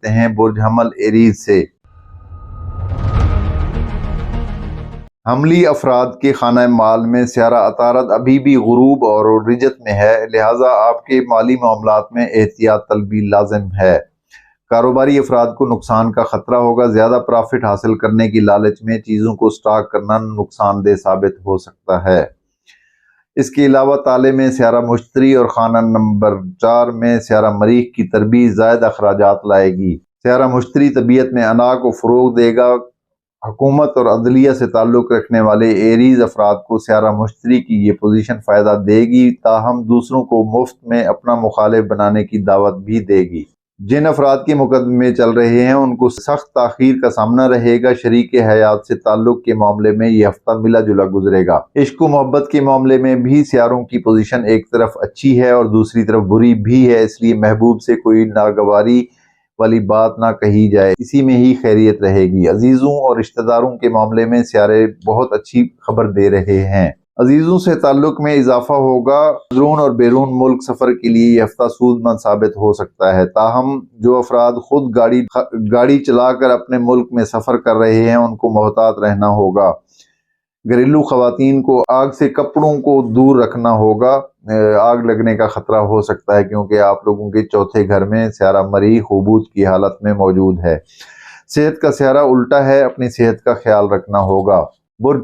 ہیں برج حمل ایریز سے۔ حملی افراد کے خانہ مال میں سیارہ عطارد ابھی بھی غروب اور رجت میں ہے، لہٰذا آپ کے مالی معاملات میں احتیاط طلبی لازم ہے۔ کاروباری افراد کو نقصان کا خطرہ ہوگا، زیادہ پرافٹ حاصل کرنے کی لالچ میں چیزوں کو سٹاک کرنا نقصان دہ ثابت ہو سکتا ہے۔ اس کے علاوہ تالے میں سیارہ مشتری اور خانہ نمبر 4 میں سیارہ مریخ کی تربیت زائد اخراجات لائے گی۔ سیارہ مشتری طبیعت میں انا کو فروغ دے گا۔ حکومت اور عدلیہ سے تعلق رکھنے والے ایریز افراد کو سیارہ مشتری کی یہ پوزیشن فائدہ دے گی، تاہم دوسروں کو مفت میں اپنا مخالف بنانے کی دعوت بھی دے گی۔ جن افراد کے مقدمے چل رہے ہیں ان کو سخت تاخیر کا سامنا رہے گا۔ شریک حیات سے تعلق کے معاملے میں یہ ہفتہ ملا جلا گزرے گا۔ عشق و محبت کے معاملے میں بھی سیاروں کی پوزیشن ایک طرف اچھی ہے اور دوسری طرف بری بھی ہے، اس لیے محبوب سے کوئی ناگواری والی بات نہ کہی جائے، اسی میں ہی خیریت رہے گی۔ عزیزوں اور رشتہ داروں کے معاملے میں سیارے بہت اچھی خبر دے رہے ہیں۔ عزیزوں سے تعلق میں اضافہ ہوگا۔ اندرون اور بیرون ملک سفر کے لیے یہ ہفتہ سود مند ثابت ہو سکتا ہے، تاہم جو افراد خود گاڑی چلا کر اپنے ملک میں سفر کر رہے ہیں ان کو محتاط رہنا ہوگا۔ گھریلو خواتین کو آگ سے کپڑوں کو دور رکھنا ہوگا، آگ لگنے کا خطرہ ہو سکتا ہے کیونکہ آپ لوگوں کے چوتھے گھر میں سیارہ مریخ حبوط کی حالت میں موجود ہے۔ صحت کا سیارہ الٹا ہے، اپنی صحت کا خیال رکھنا ہوگا۔ برج